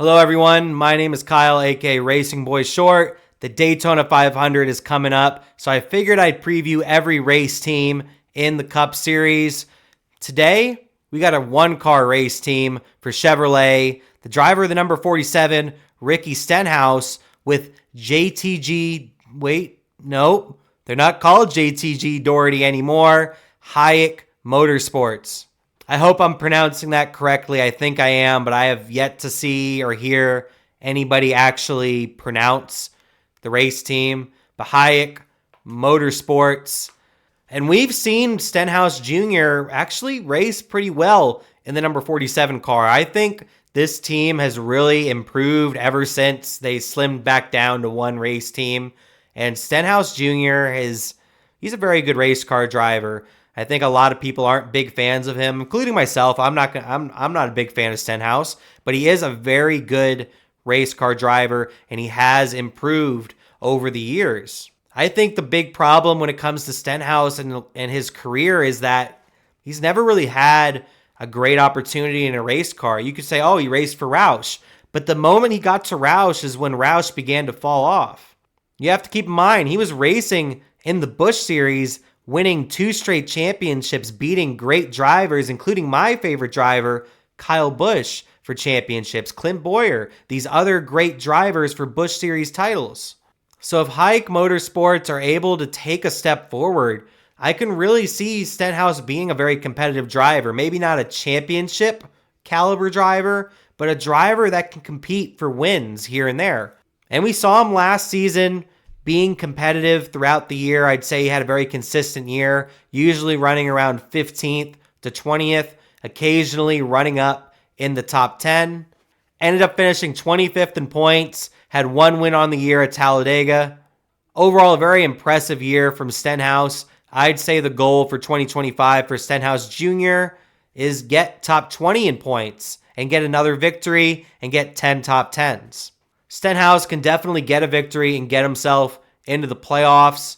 Hello everyone, my name is Kyle, aka Racing Boy Short. The Daytona 500 is coming up, so I figured I'd preview every race team in the Cup Series. Today, we got a one-car race team for Chevrolet. The driver of the number 47, Ricky Stenhouse, with JTG, nope, they're not called JTG Doherty anymore, Hyak Motorsports. I hope I'm pronouncing that correctly. I think I am, but I have yet to see or hear anybody actually pronounce the race team. But Hyak Motorsports. And we've seen Stenhouse Jr. actually race pretty well in the number 47 car. I think this team has really improved ever since they slimmed back down to one race team. And Stenhouse Jr. he's a very good race car driver. I think a lot of people aren't big fans of him, including myself. I'm not a big fan of Stenhouse, but he is a very good race car driver, and he has improved over the years. I think the big problem when it comes to Stenhouse and his career is that he's never really had a great opportunity in a race car. You could say, oh, he raced for Roush, but the moment he got to Roush is when Roush began to fall off. You have to keep in mind, he was racing in the Busch Series, winning 2 straight championships, beating great drivers, including my favorite driver, Kyle Busch, for championships, Clint Bowyer, these other great drivers for Busch Series titles. So if Hyak Motorsports are able to take a step forward, I can really see Stenhouse being a very competitive driver. Maybe not a championship caliber driver, but a driver that can compete for wins here and there. And we saw him last season being competitive throughout the year. I'd say he had a very consistent year, usually running around 15th to 20th, occasionally running up in the top 10. Ended up finishing 25th in points, had 1 win on the year at Talladega. Overall, a very impressive year from Stenhouse. I'd say the goal for 2025 for Stenhouse Jr. is get top 20 in points and get another victory and get 10 top 10s. Stenhouse can definitely get a victory and get himself into the playoffs,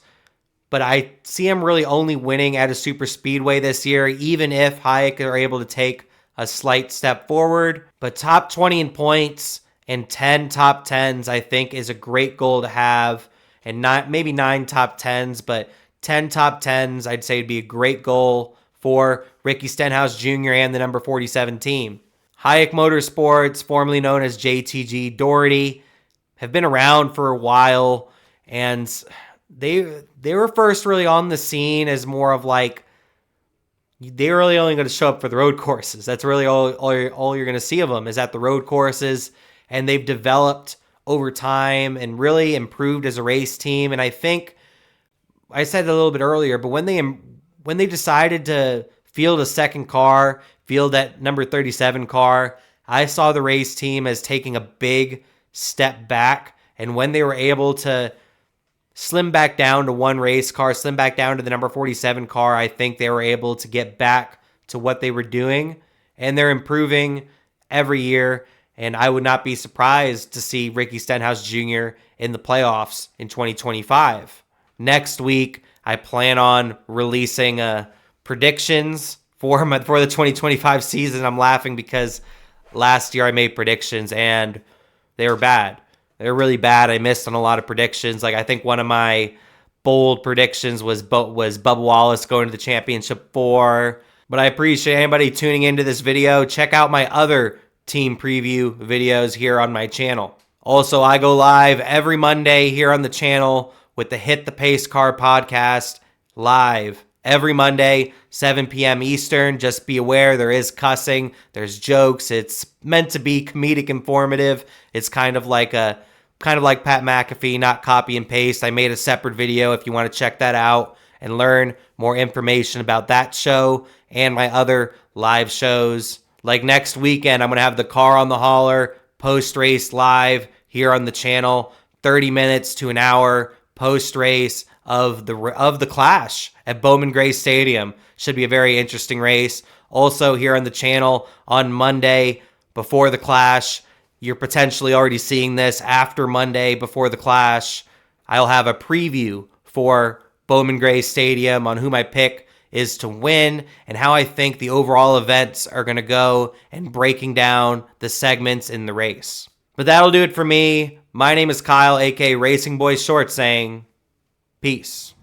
but I see him really only winning at a super speedway this year, even if Hyak are able to take a slight step forward. But top 20 in points and 10 top 10s, I think, is a great goal to have. And not maybe 9 top 10s, but 10 top 10s, I'd say would be a great goal for Ricky Stenhouse Jr. and the number 47 team. Hyak Motorsports, formerly known as JTG Doherty, have been around for a while, and they were first really on the scene as more of like, they're really only going to show up for the road courses. That's really all you're going to see of them is at the road courses, and they've developed over time and really improved as a race team. And I think I said it a little bit earlier, but when they decided to field a second car, field that number 37 car, I saw the race team as taking a big step back. And when they were able to slim back down to one race car, slim back down to the number 47 car, I think they were able to get back to what they were doing. And they're improving every year. And I would not be surprised to see Ricky Stenhouse Jr. in the playoffs in 2025. Next week, I plan on releasing predictions for the 2025 season. I'm laughing because last year I made predictions and they were bad. They were really bad. I missed on a lot of predictions. Like I think one of my bold predictions was Bubba Wallace going to the championship 4. But I appreciate anybody tuning into this video. Check out my other team preview videos here on my channel. Also, I go live every Monday here on the channel with the Hit the Pacecar podcast live every Monday, 7 p.m. Eastern. Just be aware there is cussing, there's jokes. It's meant to be comedic informative. It's kind of like Pat McAfee, not copy and paste. I made a separate video if you want to check that out and learn more information about that show and my other live shows. Like next weekend, I'm going to have the Car on the Hauler post-race live here on the channel, 30 minutes to an hour post-race of the Clash at Bowman Gray Stadium. Should be a very interesting race. Also here on the channel on Monday before the Clash, you're potentially already seeing this after Monday before the Clash, I'll have a preview for Bowman Gray Stadium on who my pick is to win and how I think the overall events are going to go and breaking down the segments in the race. But that'll do it for me. My name is Kyle, aka Racing Boy Short, saying peace.